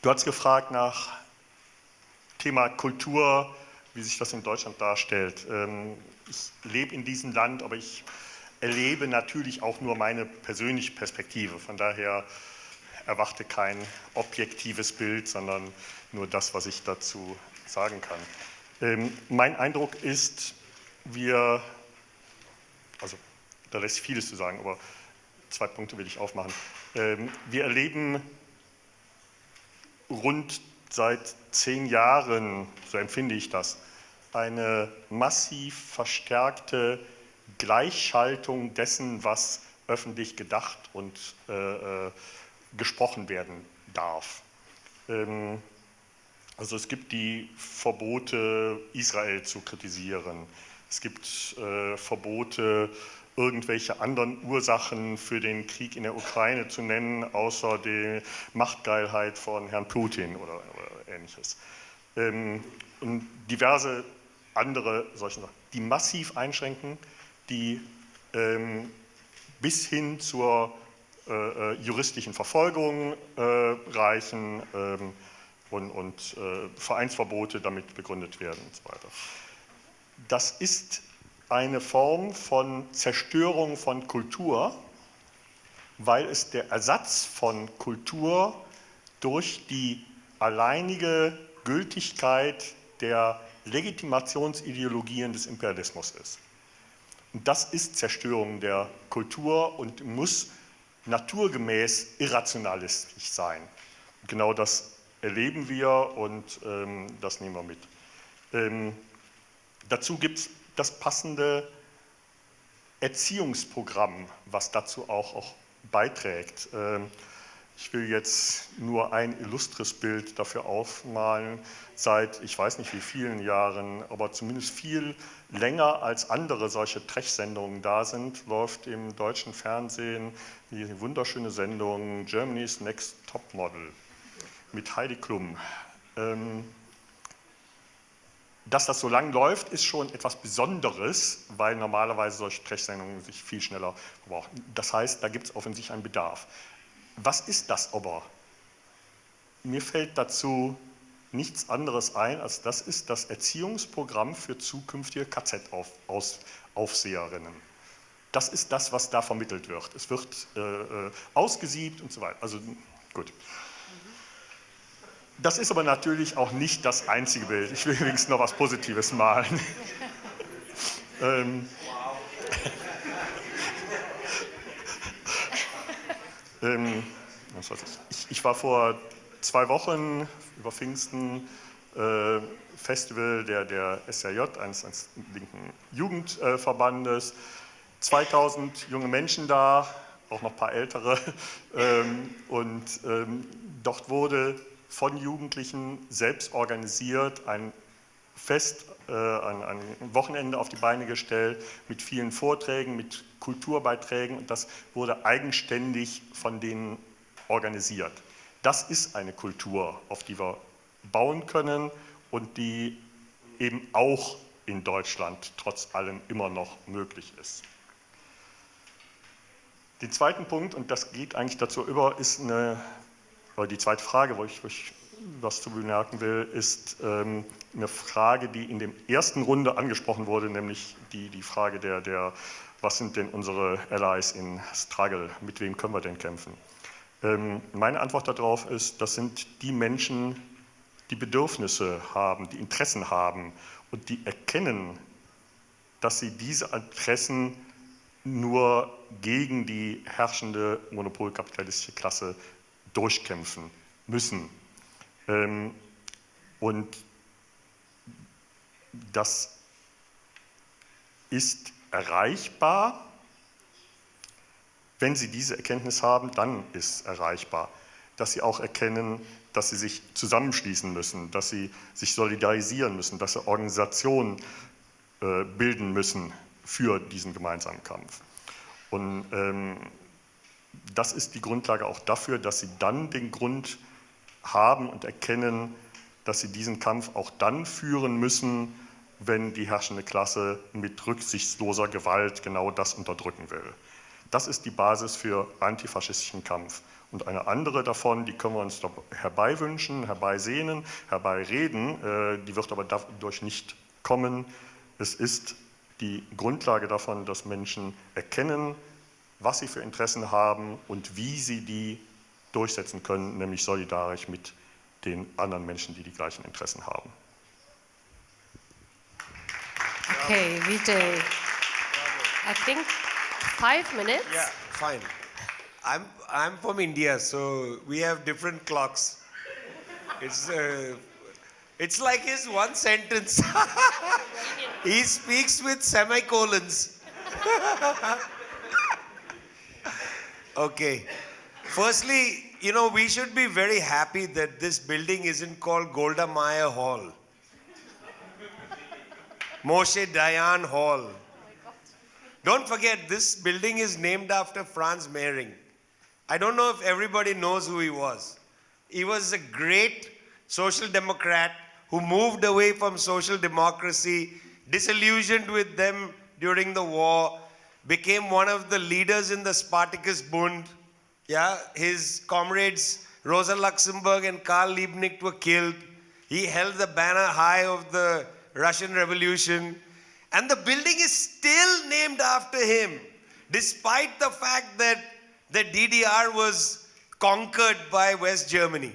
Du hast gefragt nach Thema Kultur, wie sich das in Deutschland darstellt. Ich lebe in diesem Land, aber ich erlebe natürlich auch nur meine persönliche Perspektive. Von daher erwarte kein objektives Bild, sondern nur das, was ich dazu sagen kann. Mein Eindruck ist, also da lässt sich vieles zu sagen, aber 2 Punkte will ich aufmachen. Wir erleben rund seit 10 Jahren, so empfinde ich das, eine massiv verstärkte Gleichschaltung dessen, was öffentlich gedacht und gesprochen werden darf. Also es gibt die Verbote, Israel zu kritisieren. Es gibt Verbote, irgendwelche anderen Ursachen für den Krieg in der Ukraine zu nennen, außer die Machtgeilheit von Herrn Putin oder Ähnliches. Und diverse andere solche Sachen, die massiv einschränken, die bis hin zur juristischen Verfolgung reichen, und Vereinsverbote damit begründet werden und so weiter. Das ist eine Form von Zerstörung von Kultur, weil es der Ersatz von Kultur durch die alleinige Gültigkeit der Legitimationsideologien des Imperialismus ist. Und das ist Zerstörung der Kultur und muss naturgemäß irrationalistisch sein. Und genau das erleben wir und das nehmen wir mit. Dazu gibt es das passende Erziehungsprogramm, was dazu auch beiträgt. Ich will jetzt nur ein illustres Bild dafür aufmalen. Seit, ich weiß nicht wie vielen Jahren, aber zumindest viel länger als andere solche Trech-Sendungen da sind, läuft im deutschen Fernsehen die wunderschöne Sendung Germany's Next Topmodel mit Heidi Klum. Dass das so lang läuft, ist schon etwas Besonderes, weil normalerweise solche Trech-Sendungen sich viel schneller verbrauchen. Das heißt, da gibt es offensichtlich einen Bedarf. Was ist das aber? Mir fällt dazu nichts anderes ein, als das ist das Erziehungsprogramm für zukünftige KZ-Aufseherinnen. Das ist das, was da vermittelt wird. Es wird ausgesiebt und so weiter. Also gut. Das ist aber natürlich auch nicht das einzige Bild. Ich will übrigens noch was Positives malen. Ich war vor 2 Wochen über Pfingsten Festival der SRJ, eines linken Jugendverbandes. 2000 junge Menschen da, auch noch ein paar ältere. Dort wurde von Jugendlichen selbst organisiert ein Fest, ein Wochenende auf die Beine gestellt mit vielen Vorträgen, mit Kulturbeiträgen, und das wurde eigenständig von denen organisiert. Das ist eine Kultur, auf die wir bauen können und die eben auch in Deutschland trotz allem immer noch möglich ist. Den zweiten Punkt, und das geht eigentlich dazu über, ist die zweite Frage, wo ich was zu bemerken will, ist eine Frage, die in der ersten Runde angesprochen wurde, nämlich die Frage der was sind denn unsere Allies in Struggle, mit wem können wir denn kämpfen? Meine Antwort darauf ist, das sind die Menschen, die Bedürfnisse haben, die Interessen haben und die erkennen, dass sie diese Interessen nur gegen die herrschende monopolkapitalistische Klasse durchkämpfen müssen. Und das ist erreichbar. Wenn Sie diese Erkenntnis haben, dann ist erreichbar, dass Sie auch erkennen, dass Sie sich zusammenschließen müssen, dass Sie sich solidarisieren müssen, dass Sie Organisationen bilden müssen für diesen gemeinsamen Kampf. Und das ist die Grundlage auch dafür, dass Sie dann den Grund haben und erkennen, dass Sie diesen Kampf auch dann führen müssen, wenn die herrschende Klasse mit rücksichtsloser Gewalt genau das unterdrücken will. Das ist die Basis für antifaschistischen Kampf. Und eine andere davon, die können wir uns herbeiwünschen, herbeisehnen, herbeireden, die wird aber dadurch nicht kommen. Es ist die Grundlage davon, dass Menschen erkennen, was sie für Interessen haben und wie sie die durchsetzen können, nämlich solidarisch mit den anderen Menschen, die die gleichen Interessen haben. Okay, Vijay. I think 5 minutes. Yeah, fine. I'm from India, so we have different clocks. It's like his one sentence. He speaks with semicolons. Okay. Firstly, you know, we should be very happy that this building isn't called Golda Meir Hall. Moshe Dayan Hall. Don't forget, this building is named after Franz Mehring. I don't know if everybody knows who he was. He was a great social democrat who moved away from social democracy, disillusioned with them during the war, became one of the leaders in the Spartacus Bund. Yeah, his comrades Rosa Luxemburg and Karl Liebknecht were killed. He held the banner high of the Russian Revolution. And the building is still named after him, despite the fact that the DDR was conquered by West Germany.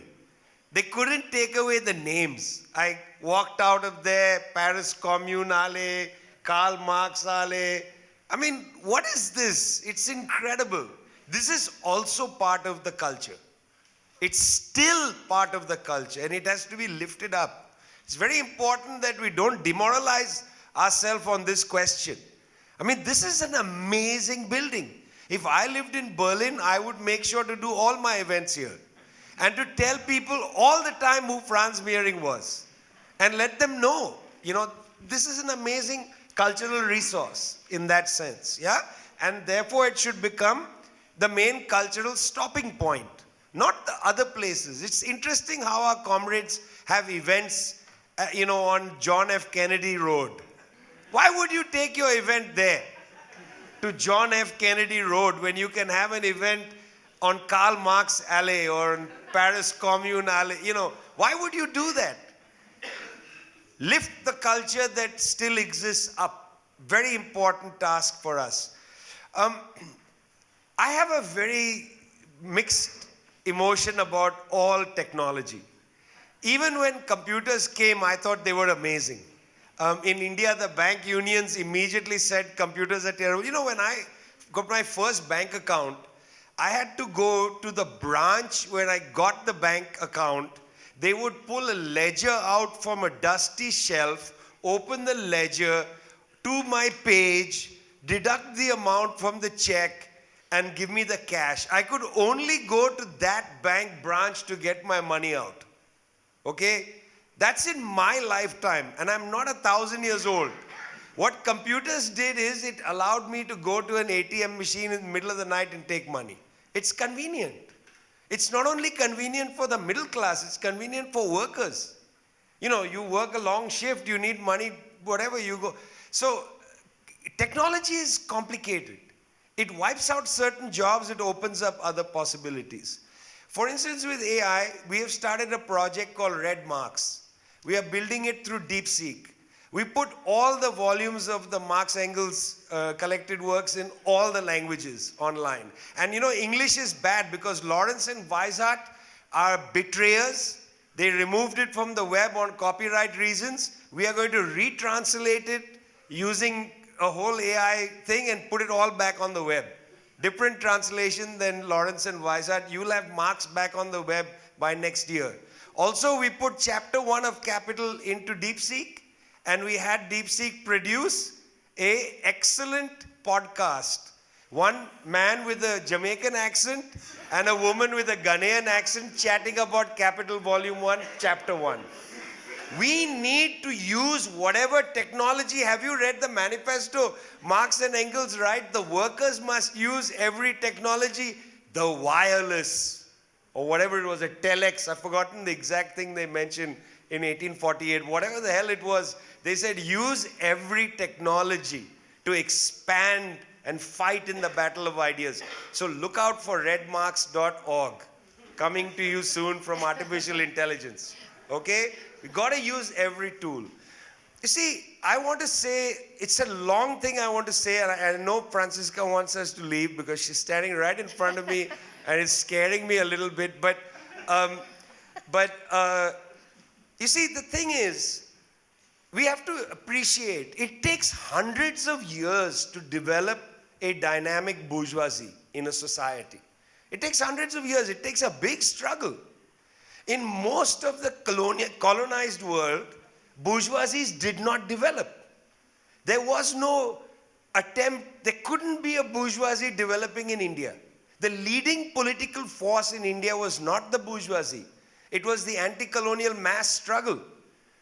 They couldn't take away the names. I walked out of there, Paris Commune Alley, Karl Marx Alley. I mean, what is this? It's incredible. This is also part of the culture. It's still part of the culture, and it has to be lifted up. It's very important that we don't demoralize ourselves on this question. I mean, this is an amazing building. If I lived in Berlin, I would make sure to do all my events here and to tell people all the time who Franz Mehring was and let them know, you know, this is an amazing cultural resource in that sense, yeah? And therefore it should become the main cultural stopping point, not the other places. It's interesting how our comrades have events, you know, on John F. Kennedy Road. Why would you take your event there, to John F. Kennedy Road, when you can have an event on Karl Marx Alley or on Paris Commune Alley? You know, why would you do that? Lift the culture that still exists up. Very important task for us. I have a very mixed emotion about all technology. Even when computers came, I thought they were amazing. In India, the bank unions immediately said computers are terrible. You know, when I got my first bank account, I had to go to the branch where I got the bank account. They would pull a ledger out from a dusty shelf, open the ledger to my page, deduct the amount from the check, and give me the cash. I could only go to that bank branch to get my money out. Okay? That's in my lifetime, and I'm not 1,000 years old. What computers did is it allowed me to go to an ATM machine in the middle of the night and take money. It's convenient. It's not only convenient for the middle class, it's convenient for workers. You know, you work a long shift, you need money, whatever you go. So, technology is complicated. It wipes out certain jobs, it opens up other possibilities. For instance, with AI, we have started a project called Red Marks. We are building it through DeepSeek. We put all the volumes of the Marx Engels collected works in all the languages online. And you know, English is bad because Lawrence and Weishart are betrayers. They removed it from the web on copyright reasons. We are going to retranslate it using a whole AI thing and put it all back on the web. Different translation than Lawrence and Weishart. You'll have Marx back on the web by next year. Also, we put chapter 1 of Capital into DeepSeek, and we had DeepSeek produce an excellent podcast. One man with a Jamaican accent and a woman with a Ghanaian accent chatting about Capital Volume 1, Chapter 1. We need to use whatever technology. Have you read the manifesto? Marx and Engels write, the workers must use every technology, the wireless, or whatever it was, a telex. I've forgotten the exact thing they mentioned in 1848. Whatever the hell it was, they said use every technology to expand and fight in the battle of ideas. So look out for redmarks.org, coming to you soon from artificial intelligence. Okay? We got to use every tool. You see, I want to say, it's a long thing I want to say, and I know Francisca wants us to leave because she's standing right in front of me and it's scaring me a little bit. But you see, the thing is, we have to appreciate, it takes hundreds of years to develop a dynamic bourgeoisie in a society. It takes hundreds of years. It takes a big struggle. In most of the colonized world, bourgeoisies did not develop. There was no attempt, there couldn't be a bourgeoisie developing in India. The leading political force in India was not the bourgeoisie. It was the anti-colonial mass struggle,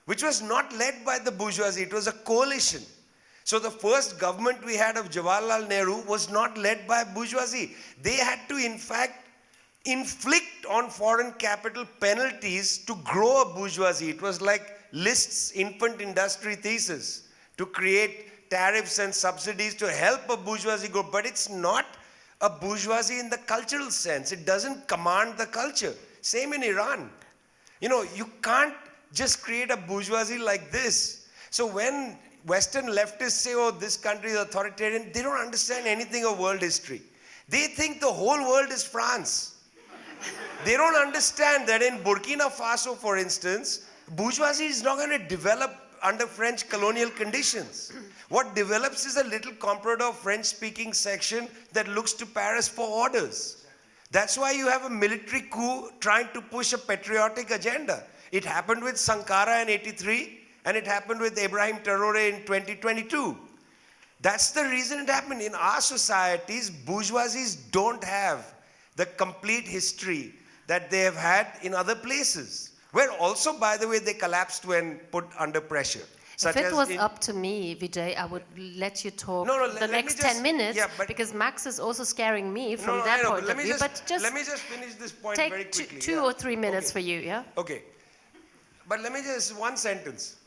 which was not led by the bourgeoisie. It was a coalition. So the first government we had of Jawaharlal Nehru was not led by bourgeoisie. They had to, in fact, inflict on foreign capital penalties to grow a bourgeoisie. It was like List's infant industry thesis, to create tariffs and subsidies to help a bourgeoisie grow. But it's not a bourgeoisie in the cultural sense. It doesn't command the culture. Same in Iran. You know, you can't just create a bourgeoisie like this. So when Western leftists say, oh, this country is authoritarian, they don't understand anything of world history. They think the whole world is France. They don't understand that in Burkina Faso, for instance, bourgeoisie is not going to develop under French colonial conditions. What develops is a little comprador French-speaking section that looks to Paris for orders. That's why you have a military coup trying to push a patriotic agenda. It happened with Sankara in '83, and it happened with Ibrahim Traoré in 2022. That's the reason it happened. In our societies, bourgeoisies don't have the complete history that they have had in other places, where also, by the way, they collapsed when put under pressure. If it was up to me, Vijay, I would let you talk the next 10 minutes, because Max is also scaring me from that point of view. But just let me just finish this point take very quickly. two or 3 minutes for you, yeah? Okay. But let me just, one sentence.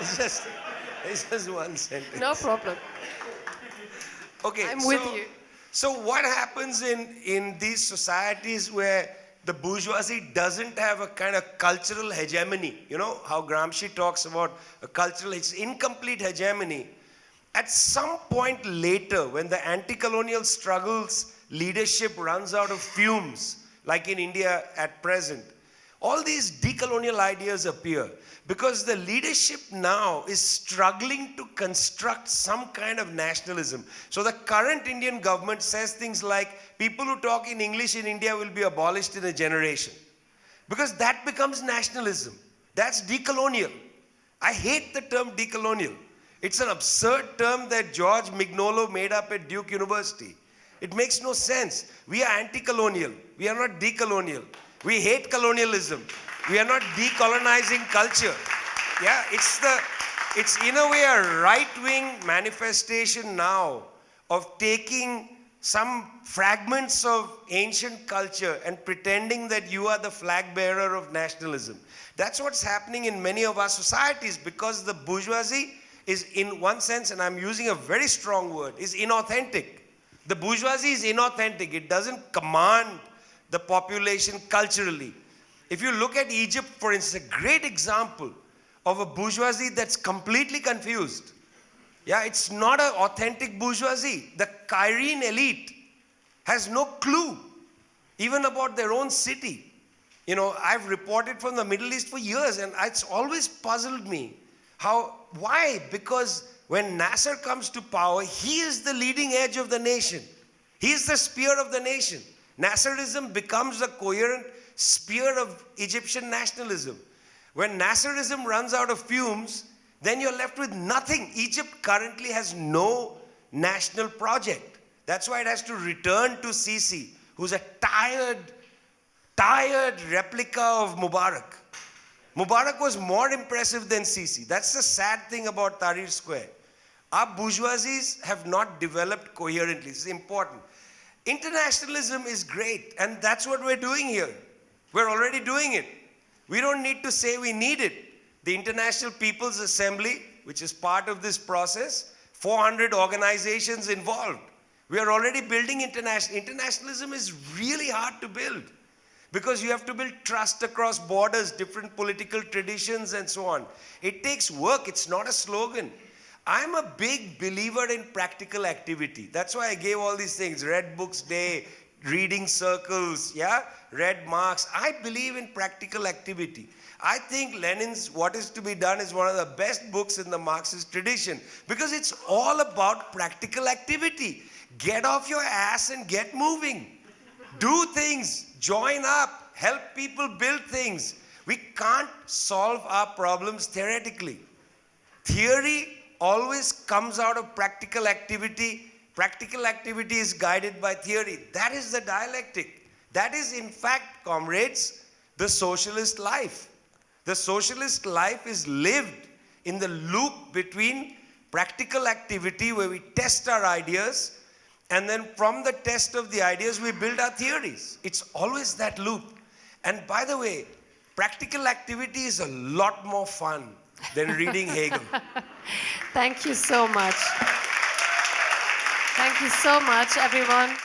It's just one sentence. No problem. Okay, I'm with you. So what happens in these societies where the bourgeoisie doesn't have a kind of cultural hegemony? You know how Gramsci talks about a cultural, it's incomplete hegemony. At some point later, when the anti-colonial struggles leadership runs out of fumes, like in India at present, all these decolonial ideas appear because the leadership now is struggling to construct some kind of nationalism. So the current Indian government says things like, people who talk in English in India will be abolished in a generation. Because that becomes nationalism. That's decolonial. I hate the term decolonial. It's an absurd term that George Mignolo made up at Duke University. It makes no sense. We are anti-colonial. We are not decolonial. We hate colonialism. We are not decolonizing culture. Yeah, it's in a way a right-wing manifestation now of taking some fragments of ancient culture and pretending that you are the flag bearer of nationalism. That's what's happening in many of our societies, because the bourgeoisie is, in one sense, and I'm using a very strong word, is inauthentic. The bourgeoisie is inauthentic. It doesn't command the population culturally. If you look at Egypt, for instance, a great example of a bourgeoisie that's completely confused. Yeah, it's not an authentic bourgeoisie. The Cairene elite has no clue even about their own city. You know, I've reported from the Middle East for years, and it's always puzzled me. Why? Because when Nasser comes to power, he is the leading edge of the nation. He is the spear of the nation. Nasserism becomes a coherent spear of Egyptian nationalism. When Nasserism runs out of fumes, then you're left with nothing. Egypt currently has no national project. That's why it has to return to Sisi, who's a tired replica of Mubarak. Mubarak was more impressive than Sisi. That's the sad thing about Tahrir Square. Our bourgeoisies have not developed coherently. This is important. Internationalism is great, and that's what we're doing here. We're already doing it. We don't need to say we need it. The International People's Assembly, which is part of this process, 400 organizations involved. We are already building internationalism is really hard to build, because you have to build trust across borders, different political traditions, and so on. It takes work. It's not a slogan. I'm a big believer in practical activity. That's why I gave all these things. Red Books Day, reading circles, yeah? Red Marks. I believe in practical activity. I think Lenin's What Is to Be Done is one of the best books in the Marxist tradition, because it's all about practical activity. Get off your ass and get moving. Do things. Join up. Help people build things. We can't solve our problems theoretically. Theory always comes out of practical activity. Practical activity is guided by theory. That is the dialectic. That is, in fact, comrades, the socialist life. The socialist life is lived in the loop between practical activity, where we test our ideas, and then from the test of the ideas, we build our theories. It's always that loop. And by the way, practical activity is a lot more fun than reading Hegel. Thank you so much. Thank you so much, everyone.